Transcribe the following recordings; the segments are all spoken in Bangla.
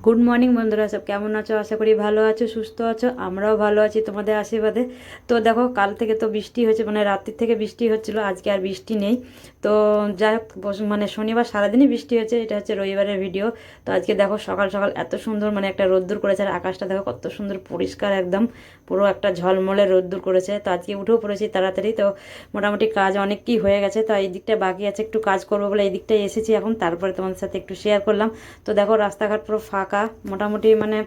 গুড মর্নিং বন্ধুরা, সব কেমন আছো? আশা করি ভালো আছো, সুস্থ আছো। আমরাও ভালো আছি তোমাদের আশীর্বাদে। তো দেখো, কাল থেকে তো বৃষ্টি হয়েছে, মানে রাত্রির থেকে বৃষ্টি হচ্ছিল, আজকে আর বৃষ্টি নেই। তো যাই হোক, মানে শনিবার সারাদিনই বৃষ্টি হয়েছে, এটা হচ্ছে রবিবারের ভিডিও। তো আজকে দেখো সকাল সকাল এত সুন্দর মানে একটা রোদ্দুর করেছে, আর আকাশটা দেখো কত সুন্দর পরিষ্কার, একদম পুরো একটা ঝলমলে রোদ্দুর করেছে। তো আজকে উঠেও পড়েছি তাড়াতাড়ি, তো মোটামুটি কাজ অনেক কি হয়ে গেছে। তো এই দিকটা বাকি আছে, একটু কাজ করবো বলে এই দিকটায় এসেছি এখন, তারপরে তোমাদের সাথে একটু শেয়ার করলাম। তো দেখো রাস্তাঘাট পুরো ফাঁকা, মোটামুটি মানে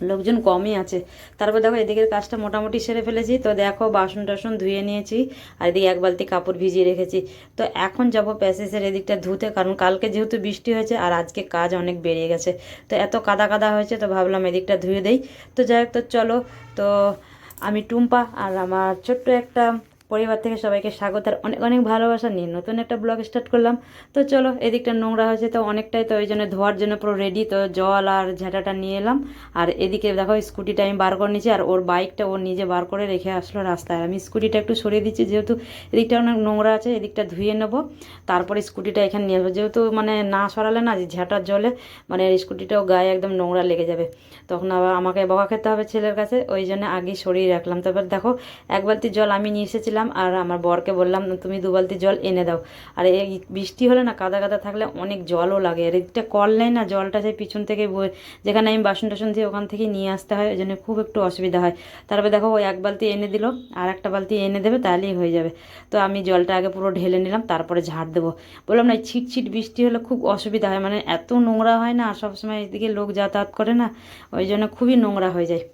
লোকজন কমই আছে। তারপর দেখো এদিকের কাজটা মোটামুটি সেরে ফেলেছি। তো দেখো বাসন টাসন ধুয়ে নিয়েছি, আর এদিকে এক বালতি কাপড় ভিজিয়ে রেখেছি। তো এখন যাব প্যাসেজের এদিকটা ধুতে, কারণ কালকে যেহেতু বৃষ্টি হয়েছে আর আজকে কাজ অনেক বেড়ে গেছে, তো এত কাদা কাদা হয়েছে, তো ভাবলাম এদিকটা ধুয়ে দেই। তো যাই হোক, তো চলো। তো আমি টুম্পা, আর আমার ছোট্ট একটা পরিবার থেকে সবাইকে স্বাগত আর অনেক অনেক ভালোবাসা নিয়ে নতুন একটা ব্লগ স্টার্ট করলাম। তো চলো, এদিকটা নোংরা হয়েছে তো অনেকটাই, তো ওই জন্য ধোয়ার জন্য পুরো রেডি। তো জল আর ঝাঁটাটা নিয়ে এলাম, আর এদিকে দেখো স্কুটিটা আমি বার করে নিয়েছি, আর ওর বাইকটা ও নিজে বার করে রেখে আসলো রাস্তায়। আমি স্কুটিটা একটু সরিয়ে দিচ্ছি, যেহেতু এদিকটা অনেক নোংরা আছে, এদিকটা ধুয়ে নেবো, তারপরে স্কুটিটা এখানে নিয়ে আসবো। যেহেতু মানে না সরালে না, যে ঝাঁটার জলে মানে স্কুটিটাও গায়ে একদম নোংরা লেগে যাবে, তখন আবার আমাকে বকা খেতে হবে ছেলের কাছে, ওই জন্য আগে সরিয়ে রাখলাম। তারপর দেখো এক বালতি জল আমি নিয়ে এসেছিলাম, আর আমার বরকে বললাম তুমি 2 বালতি জল এনে দাও। আর এই বৃষ্টি হলে না, কাদা কাদা থাকলে অনেক জলও লাগে, আর এটা কল নেই না, জলটা সেই পিছন থেকে যেখানে আমি বাসন টাসন দিয়ে ওখান থেকে নিয়ে আসতে হয়, ওই জন্য খুব একটু অসুবিধা হয়। তারপরে দেখো ওই 1 বালতি এনে দিল, আর একটা বালতি এনে দেবে, তাহলেই হয়ে যাবে। তো আমি জলটা আগে পুরো ঢেলে নিলাম, তারপরে ঝাড় দেবো। বললাম না, ছিটছিট বৃষ্টি হলে খুব অসুবিধা হয়, মানে এত নোংরা হয় না, সবসময় এদিকে লোক যাতায়াত করে না, ওই জন্য খুবই নোংরা হয়ে যায়।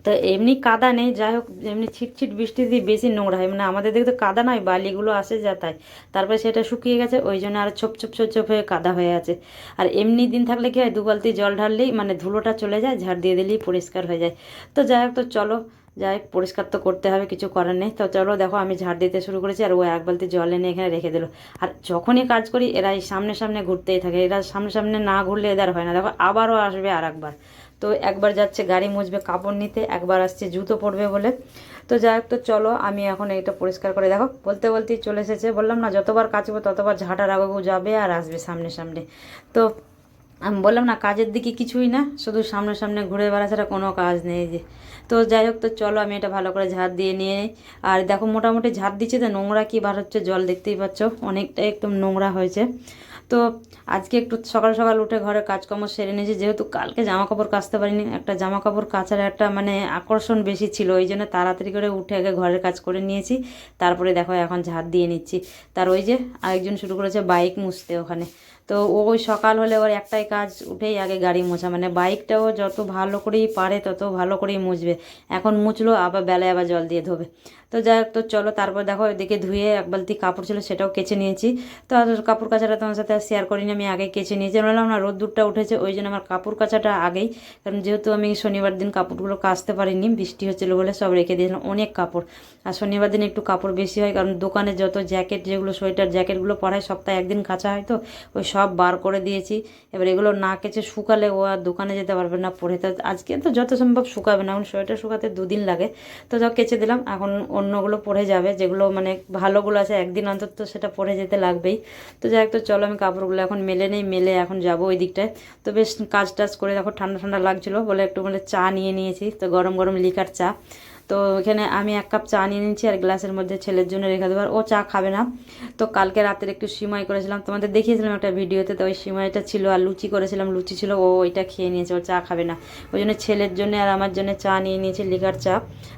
তো এমনি কাদা নেই, যাই হোক এমনি ছিটছিট বৃষ্টি দিয়ে বেশি নোংরা হয়, মানে আমাদের দিকে তো কাদা নয়, বালিগুলো আসে যা তাই। তারপরে সেটা শুকিয়ে গেছে, ওই জন্য আর ছোপ ছোপ ছোপ ছোপ হয়ে কাদা হয়ে আছে। আর এমনি দিন থাকলে কি হয়, 2 বালতি জল ঢাললেই মানে ধুলোটা চলে যায়, ঝাড় দিয়ে দিলেই পরিষ্কার হয়ে যায়। তো যাই হোক, তো চলো, যাই হোক, পরিষ্কার তো করতে হবে, কিছু করার নেই। তো চলো দেখো, আমি ঝাড় দিতে শুরু করেছি, আর ও 1 বালতি জল এনে এখানে রেখে দিল। আর যখনই কাজ করি এরা এই সামনে সামনে ঘুরতেই থাকে, এরা সামনে সামনে না ঘুরলে এদের হয় না। দেখো আবারও আসবে আর একবার। তো একবার যাচ্ছে গাড়ি মুছবে কাপড় নিতে, একবার আসছে জুতো পরবে বলে। তো যাই হোক, তো চলো আমি এখন এইটা পরিষ্কার করে, দেখো বলতে বলতেই চলে এসেছে। বললাম না, যতবার কাচবো ততবার ঝাঁটার আগেও যাবে আর আসবে সামনে সামনে। তো আমি বললাম না, কাজের দিকে কিছুই না, শুধু সামনে সামনে ঘুরে বেড়া ছাড়া কোনো কাজ নেই যে। তো যাই হোক, তো চলো আমি এটা ভালো করে ঝাড় দিয়ে নিয়ে নিই। আর দেখো মোটামুটি ঝাড় দিচ্ছে, তো নোংরা কি বার হচ্ছে, জল দেখতেই পাচ্ছ, অনেকটাই একদম নোংরা হয়েছে। তো আজকে একটু সকাল সকাল উঠে ঘরের কাজকর্ম সেরে নিয়েছি, যেহেতু কালকে জামা কাপড় কাচতে পারিনি, একটা জামা কাপড় কাচার একটা মানে আকর্ষণ বেশি ছিল, ওই জন্য তাড়াতাড়ি করে উঠে আগে ঘরের কাজ করে নিয়েছি। তারপরে দেখো এখন ঝাড় দিয়ে নিচ্ছি। তার ওই যে আরেকজন শুরু করেছে বাইক মুছতে ওখানে। তো ওই সকাল হলে ওর একটাই কাজ, উঠেই আগে গাড়ি মোছা, মানে বাইকটাও যত ভালো করেই পারে তত ভালো করেই মুছবে। এখন মুছলো, আবার বেলায় আবার জল দিয়ে ধোবে। তো যাই হোক, তো চলো তারপর দেখো এদিকে ধুয়ে 1 বালতি কাপড় ছিল, সেটাও কেচে নিয়েছি। তো আর কাপড় কাচাটা তোমার সাথে আর শেয়ার করিনি, আমি আগে কেচে নিয়েছি। বললাম না, রোদ্দুরটা উঠেছে, ওই জন্য আমার কাপড় কাচাটা আগেই, কারণ যেহেতু আমি শনিবার দিন কাপড়গুলো কাচতে পারিনি, বৃষ্টি হচ্ছিলো বলে সব রেখে দিয়েছিলাম অনেক কাপড়। আর শনিবার দিন একটু কাপড় বেশি হয়, কারণ দোকানে যত জ্যাকেট, যেগুলো সোয়েটার জ্যাকেটগুলো পরায় সপ্তাহে একদিন কাচা হয়, তো ওই সব বার করে দিয়েছি। এবার এগুলো না কেচে শুকালে ও আর দোকানে যেতে পারবে না পরে, তো আজকে তো যত সম্ভব শুকাবে না, এখন সোয়েটার শুকাতে 2 দিন লাগে। তো সব কেচে দিলাম, এখন অন্যগুলো পরে যাবে, যেগুলো মানে ভালোগুলো আছে একদিন অন্তত তো সেটা পরে যেতে লাগবেই। তো যাই হোক, তো চলো আমি কাপড়গুলো এখন মেলে নেই, মেলে এখন যাবো ওই দিকটায়। তো বেশ কাজ টাজ করে দেখো ঠান্ডা ঠান্ডা লাগছিলো বলে একটু মানে চা নিয়ে নিয়েছি, তো গরম গরম লিকার চা। তো এখানে আমি 1 কাপ চা নিয়ে নিচ্ছি, আর গ্লাসের মধ্যে ছেলের জন্য রেখে দেবো, আর ও চা খাবে না। তো কালকে রাতের একটু সিমাই করেছিলাম, তোমাদের দেখিয়েছিলাম একটা ভিডিওতে, তো ওই সিমাইটা ছিল, আর লুচি করেছিলাম, লুচি ছিল, ও ওইটা খেয়ে নিয়েছে, ও চা খাবে না। ওই জন্য ছেলের জন্য আর আমার জন্য চা নিয়ে নিয়েছি, লিকার চা।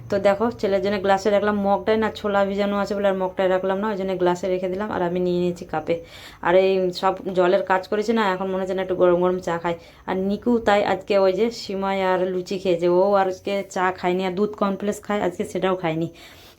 তো দেখো ছেলের জন্য গ্লাসে রাখলাম, মগটায় না ছোলা ভিজানো আছে বলে আর মগটায় রাখলাম না, ওই জন্য গ্লাসে রেখে দিলাম, আর আমি নিয়ে নিয়েছি কাপে। আর এই সব জলের কাজ করেছি না, এখন মনে হচ্ছে না একটু গরম গরম চা খাই। আর নিকু তাই আজকে ওই যে সিমাই আর লুচি খেয়েছে, ও আজকে চা খায়নি, আর দুধ কমপ্লেক্স খায়, আজকে সেটাও খায়নি।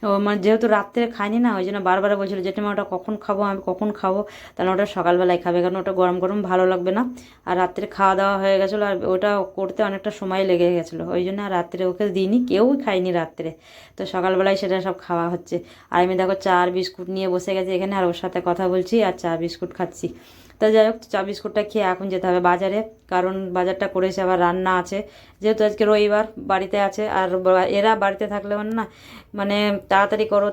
ও মানে যেহেতু রাত্রে খায়নি না, ওই জন্য বারবার বলছিল জেঠিমা ওটা কখন খাবো, আমি কখন খাবো, তাহলে ওটা সকালবেলায় খাবে, কারণ ওটা গরম গরম ভালো লাগবে না। আর রাত্রে খাওয়া দাওয়া হয়ে গেছিলো, আর ওটা করতে অনেকটা সময় লেগে গেছিলো, ওই জন্য আর রাত্রে ওকে দিইনি, কেউই খায়নি রাত্রে। তো সকালবেলায় সেটা সব খাওয়া হচ্ছে। আর আমি দেখো চা আর বিস্কুট নিয়ে বসে গেছি এখানে, আর ওর সাথে কথা বলছি আর চা বিস্কুট খাচ্ছি। তো তা যাই হোক চা বিস্কুটটা খেয়ে এখন যেতে হবে বাজারে, কারণ বাজারটা করেছে আবার রান্না আছে, যেহেতু আজকে রবিবার বাড়িতে আছে। আর এরা বাড়িতে থাকলে না মানে তাড়াতাড়ি করো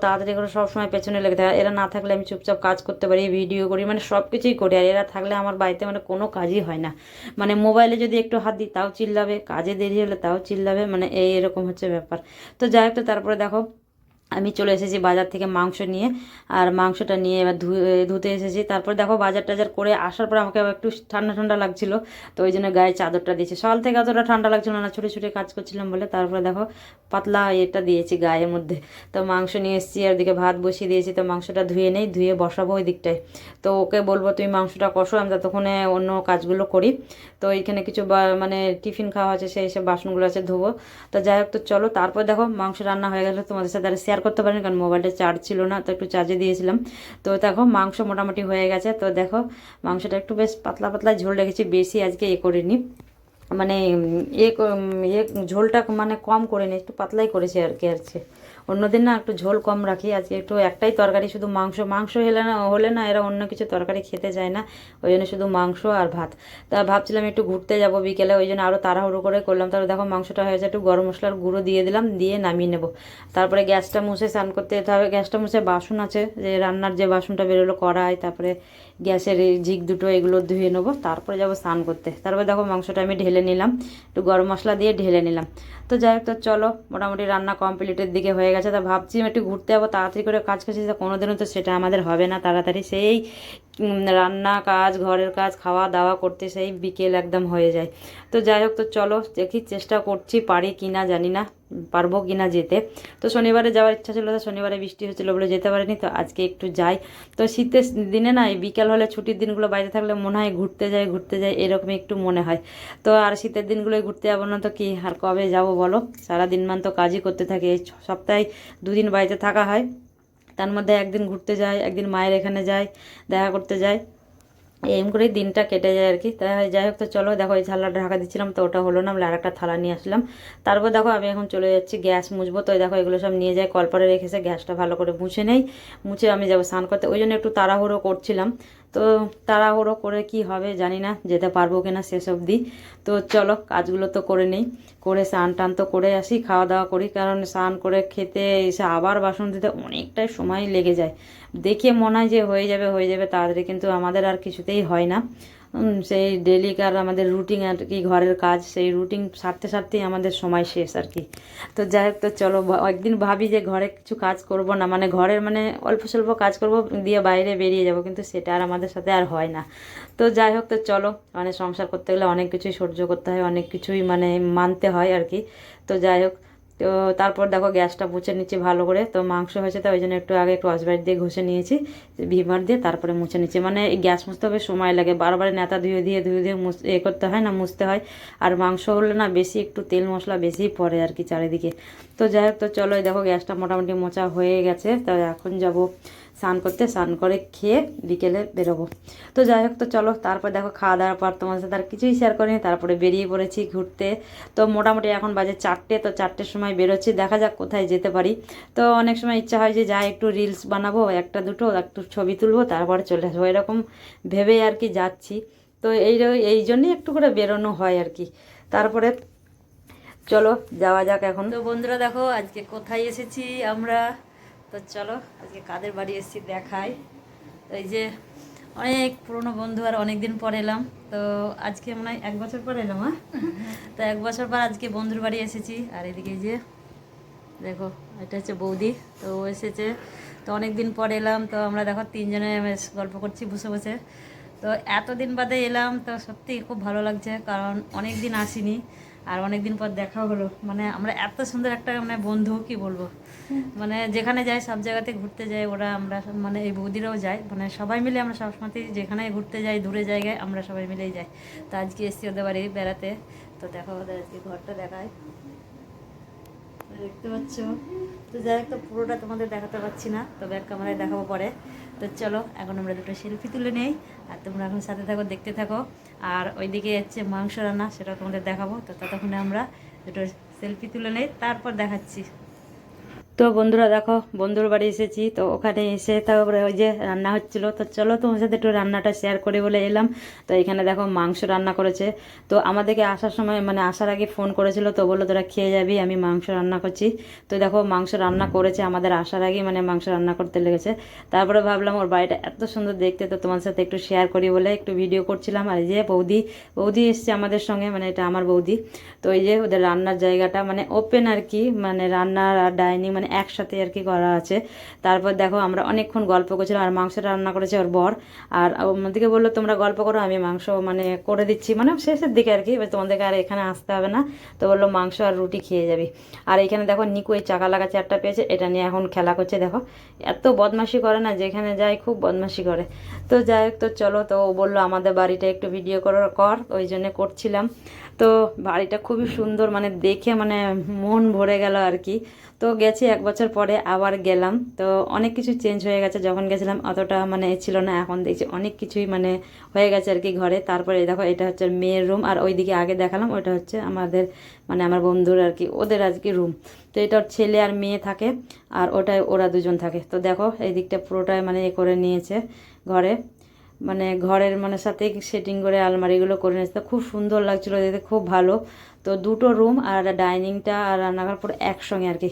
সবসময় পেছনে লেগে থাকে। এরা না থাকলে আমি চুপচাপ কাজ করতে পারি, ভিডিও করি, মানে সব কিছুই করি। আর এরা থাকলে আমার বাড়িতে মানে কোনো কাজই হয় না। মানে মোবাইলে যদি একটু হাত দিই তাও চিল্লাবে, কাজে দেরি হলে তাও চিল্লাবে, মানে এরকম হচ্ছে ব্যাপার। তো যাই হোক, তো তারপরে দেখো আমি চলে এসেছি বাজার থেকে মাংস নিয়ে। আর মাংসটা নিয়ে এবার ধুতে এসেছি। তারপর দেখো বাজার টাজার করে আসার পর আমাকে আবার একটু ঠান্ডা ঠান্ডা লাগছিল, তো ওই জন্য গায়ে চাদরটা দিয়েছি। সকাল থেকে অতটা ঠান্ডা লাগছিল না, ছুটে ছুটে কাজ করছিলাম বলে। তারপরে দেখো পাতলা এটা দিয়েছি গায়ের মধ্যে। তো মাংস নিয়ে এসেছি, আর দিকে ভাত বসিয়ে দিয়েছি। তো মাংসটা ধুয়ে নেই, ধুয়ে বসাবো ওই দিকটায়। তো ওকে বলবো তুমি মাংসটা কষো, আমি ততক্ষণে অন্য কাজগুলো করি। তো এইখানে কিছু মানে টিফিন খাওয়া আছে, সেই সব বাসনগুলো আছে ধোবো। তো যাই হোক, তো চলো। তারপর দেখো মাংস রান্না হয়ে গেলে তোমাদের সাথে আর শেয়ার করতে পারিনি, কারণ মোবাইলটা চার্জ ছিল না, তো একটু চার্জে দিয়েছিলাম। তো দেখো মাংস মোটামুটি হয়ে গেছে। তো দেখো মাংসটা একটু বেশ পাতলা পাতলা ঝোল রেখেছি, বেশি আজকে করিনি, মানে ঝোলটা মানে কম করে নি, একটু পাতলাই করেছি আর কি। অন্যদিন না একটু ঝোল কম রাখি, আজকে একটু একটাই তরকারি, শুধু মাংস হলে না এরা অন্য কিছু তরকারি খেতে যায় না, ওই জন্য শুধু মাংস আর ভাত। তা ভাবছিলাম একটু ঘুরতে যাব বিকেলে, ওই জন্য আরও তাড়াহুড়ো করে করলাম। তারপর দেখো মাংসটা হয়েছে, একটু গরম মশলার গুঁড়ো দিয়ে দিলাম, দিয়ে নামিয়ে নেব। তারপরে গ্যাসটা মুছে স্নান করতে যেতে হবে। গ্যাসটা মুছে বাসন আছে, যে রান্নার যে বাসনটা বেরোলো, কড়াই, তারপরে গ্যাসের এই ঝিক দুটো, এগুলো ধুয়ে নেবো। তারপরে যাবো স্নান করতে। তারপরে দেখো মাংসটা আমি ঢেলে নিলাম, একটু গরম মশলা দিয়ে ঢেলে নিলাম। তো যাই হোক, তো চলো মোটামুটি রান্না কমপ্লিটের দিকে হয়ে গেছে। তা ভাবছি একটু ঘুরতে যাবো, তাড়াতাড়ি করে কাজ করছি, কোনো দিনও তো সেটা আমাদের হবে না তাড়াতাড়ি। সেই রান্না কাজ, ঘরের কাজ, খাওয়া দাওয়া করতে সেই বিকেল একদম হয়ে যায়। তো যাই হোক, তো চলো দেখি, চেষ্টা করছি পারি কি না, জানি না পারবো কি না যেতে। তো শনিবারে যাওয়ার ইচ্ছা ছিল, তো শনিবারে বৃষ্টি হচ্ছিলো বলে যেতে পারিনি। তো আজকে একটু যাই। তো শীতের দিনে না এই বিকেল হলে, ছুটির দিনগুলো বাইরে থাকলে মনে হয় ঘুরতে যাই এরকমই একটু মনে হয়। তো আর শীতের দিনগুলোই ঘুরতে যাবো না তো কি আর কবে যাব বলো? সারাদিন মান তো কাজই করতে থাকি। এই সপ্তাহে 2 দিন বাড়িতে থাকা হয়, তার মধ্যে একদিন ঘুরতে যাই, একদিন মায়ের এখানে যাই, দেখা করতে যাই, এম করেই দিনটা কেটে যায় আর কি। তাই যাই হোক, তো চলো দেখো এই থালাটা ঢাকা দিচ্ছিলাম, তো ওটা হলো না, আমরা আরেকটা থালা নিয়ে আসলাম। তারপর দেখো আমি এখন চলে যাচ্ছি গ্যাস মুছবো। তো দেখো এগুলো সব নিয়ে যাই, কলপারে রেখেছে, গ্যাসটা ভালো করে মুছে নেই, মুছে আমি যাবো স্নান করতে। ওই জন্য একটু তাড়াহুড়ো করছিলাম। তো তাড়াহুড়ো করে কি হবে জানি না, যেতে পারবো কিনা শেষ অবধি। তো চলো কাজগুলো তো করে নেই, করে স্নান টান তো করে আসি, খাওয়া দাওয়া করি, কারণ স্নান করে খেতে এসে আবার বাসন দিতে অনেকটাই সময় লেগে যায়। দেখে মনে হয় যে হয়ে যাবে তাড়াতাড়ি, কিন্তু আমাদের আর কিছুতেই হয় না। সেই ডেলিকার আমাদের রুটিন আর কি, ঘরের কাজ, সেই রুটিন সারতেই আমাদের সময় শেষ আর কি। তো যাই হোক, তো চলো একদিন ভাবি যে ঘরে কিছু কাজ করব না, মানে ঘরের মানে অল্প স্বল্প কাজ করব, দিয়ে বাইরে বেরিয়ে যাব, কিন্তু সেটা আর আমাদের সাথে আর হয় না। তো যাই হোক, তো চলো, মানে সংসার করতে গেলে অনেক কিছুই সহ্য করতে হয়, অনেক কিছুই মানে মানতে হয় আর কি। তো যাই হোক, তো তারপর দেখো গ্যাসটা মুছে নিচ্ছি ভালো করে। তো মাংস হয়েছে, তো ওই জন্য একটু আগে ক্রসবাইট দিয়ে ঘষে নিয়েছি, ভিমার দিয়ে, তারপরে মুছে নিচ্ছি। মানে এই গ্যাস মুছতে হবে সময় লাগে, বারবার নেতা ধুয়ে দিয়ে করতে হয় না, মুছতে হয়। আর মাংস হলে না বেশি একটু তেল মশলা বেশি পড়ে আর কি চারিদিকে। তো যাই হোক, তো চলো দেখো গ্যাসটা মোটামুটি মোছা হয়ে গেছে। তো এখন যাব স্নান করতে, স্নান করে খেয়ে বিকেলে বেরোবো। তো যাই হোক, তো চলো তারপর দেখো খাওয়া দাওয়ার পর তোমার সাথে আর কিছুই শেয়ার করিনি, তারপরে বেরিয়ে পড়েছি ঘুরতে। তো মোটামুটি এখন বাজে 4টে, তো 4টের সময় বেরোচ্ছি, দেখা যাক কোথায় যেতে পারি। তো অনেক সময় ইচ্ছা হয় যে যাই একটু রিলস বানাবো, একটা দুটো একটু ছবি তুলবো, তারপরে চলে আসবো, এরকম ভেবেই আর কি যাচ্ছি। তো এই জন্যই একটু করে বেরোনো হয় আর কি। তারপরে চলো যাওয়া যাক এখন। তো বন্ধুরা দেখো আজকে কোথায় এসেছি আমরা। তো চলো আজকে কাদের বাড়ি এসেছি দেখাই। তো এই যে অনেক পুরনো বন্ধু, আর অনেক দিন পর এলাম। তো আজকে মনে হয় 1 বছর পর এলাম। তো 1 বছর পর আজকে বন্ধুর বাড়ি এসেছি। আর এদিকে যে দেখো এটা হচ্ছে বৌদি, তো ও এসেছে। তো অনেক দিন পর এলাম, তো আমরা দেখো 3জনে বেশ গল্প করছি বসে বসে। তো এতদিন বাদে এলাম, তো সত্যি খুব ভালো লাগছে, কারণ অনেক দিন আসিনি, আর অনেক দিন পর দেখা হলো। মানে আমরা এত সুন্দর একটা মানে বন্ধু, কি বলবো, মানে যেখানে যাই সব জায়গাতে ঘুরতে যাই ওরা, আমরা মানে এই বৌদিরাও যায়, মানে সবাই মিলে আমরা সবসময়তেই যেখানে ঘুরতে যাই দূরে জায়গায় আমরা সবাই মিলেই যাই। তো আজকে এসছি ওদের বাড়ি বেড়াতে। তো দেখো ওদের আজকে ঘরটা দেখায়, দেখতে পাচ্ছ। তো যাই হোক, তো পুরোটা তোমাদের দেখাতে পারছি না, তো ব্যাক ক্যামেরায় দেখাবো পরে। তো চলো এখন আমরা দুটো সেলফি তুলে নেই, আর তোমরা এখন সাথে থাকো, দেখতে থাকো। আর ওইদিকে হচ্ছে মাংস রান্না, সেটা তোমাদের দেখাবো। তো ততক্ষণে আমরা দুটো সেলফি তুলে নেই, তারপর দেখাচ্ছি। তো তো বন্ধুরা দেখো, বন্ধুর বাড়ি এসেছি, তো ওখানে এসে তারপরে ওই যে রান্না হচ্ছিলো, তো চলো তোমার সাথে একটু রান্নাটা শেয়ার করে বলে এলাম। তো এখানে দেখো মাংস রান্না করেছে। তো আমাদেরকে আসার সময় মানে আসার আগে ফোন করেছিল, তো বললো তোরা খেয়ে যাবি, আমি মাংস রান্না করছি। তো দেখো মাংস রান্না করেছে আমাদের আসার আগে, মানে মাংস রান্না করতে লেগেছে। তারপরে ভাবলাম ওর বাড়িটা এত সুন্দর দেখতে, তো তোমার সাথে একটু শেয়ার করি বলে একটু ভিডিও করছিলাম। আর এই যে বৌদি বৌদি এসছে আমাদের সঙ্গে, মানে এটা আমার বৌদি। তো এই যে ওদের রান্নার জায়গাটা মানে ওপেন আর কি, মানে রান্নার আর ডাইনিং মানে একসাথে আর কি করা আছে। তারপর দেখো আমরা অনেকক্ষণ গল্প করছিলাম, আর মাংসটা রান্না করেছে ওর বর। আর আমাদেরকে বললো তোমরা গল্প করো, আমি মাংস মানে করে দিচ্ছি, মানে শেষের দিকে আর কি, তোমাদেরকে আর এখানে আসতে হবে না। তো বললো মাংস আর রুটি খেয়ে যাবি। আর এখানে দেখো নিকু এই চাকা লাগা চেয়ারটা পেয়েছে, এটা নিয়ে এখন খেলা করছে। দেখো এত বদমাশি করে না, যেখানে যায় খুব বদমাশি করে। তো যাই হোক, তো চলো, তো ও বললো আমাদের বাড়িটা একটু ভিডিও কর, ওই জন্য করছিলাম। তো বাড়িটা খুবই সুন্দর, মানে দেখে মানে মন ভরে গেল আর কি। তো গেছি 1 বছর পরে আবার গেলাম, তো অনেক কিছু চেঞ্জ হয়ে গেছে। যখন গেছিলাম অতটা মানে ছিল না, এখন দেখছি অনেক কিছুই মানে হয়ে গেছে আর কি ঘরে। তারপরে এই দেখো এটা হচ্ছে মেয়ের রুম, আর ওইদিকে আগে দেখালাম ওইটা হচ্ছে আমাদের মানে আমার বন্ধুর আর কি, ওদের আর কি রুম। তো এটা ওর ছেলে আর মেয়ে থাকে, আর ওটায় ওরা দুজন থাকে। তো দেখো এই দিকটা পুরোটাই মানে এ করে নিয়েছে ঘরে, মানে ঘরের মানে সাথে সেটিং করে আলমারিগুলো করে নিয়েছে। তো খুব সুন্দর লাগছিলো দেখতে, খুব ভালো। তো দুটো রুম আর ডাইনিংটা আর রান্নাঘর পুরো একসঙ্গে আর কি।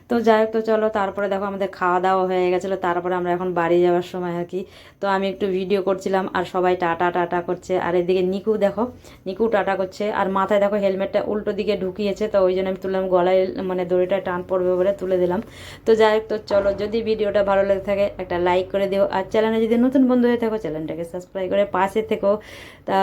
তো যাই হোক, তো চলো, তারপরে দেখো আমাদের খাওয়া দাওয়া হয়ে গেছিলো, তারপরে আমরা এখন বাড়ি যাওয়ার সময় আর কি। তো আমি একটু ভিডিও করছিলাম, আর সবাই টাটা টাটা করছে। আর এদিকে নিকু দেখো, নিকু টাটা করছে, আর মাথায় দেখো হেলমেটটা উল্টো দিকে ঢুকিয়েছে, তো ওই জন্য আমি তুললাম, গলায় মানে দড়িটা টান পড়বে বলে তুলে দিলাম। তো যাই হোক, তো চলো, যদি ভিডিওটা ভালো লেগে থাকে একটা লাইক করে দিও, আর চ্যানেলে যদি নতুন বন্ধু হয়ে থাকো চ্যানেলটাকে সাবস্ক্রাইব করে পাশে থেকো। তা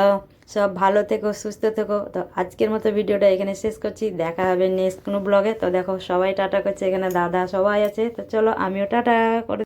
সব ভালো থেকো, সুস্থ থেকো। তো আজকের মতো ভিডিওটা এখানে শেষ করছি, দেখা হবে নেক্সট কোনো ব্লগে। তো দেখো সবাই টাটা করছে, এখানে দাদা সবাই আছে। তো চলো আমিও টাটা করে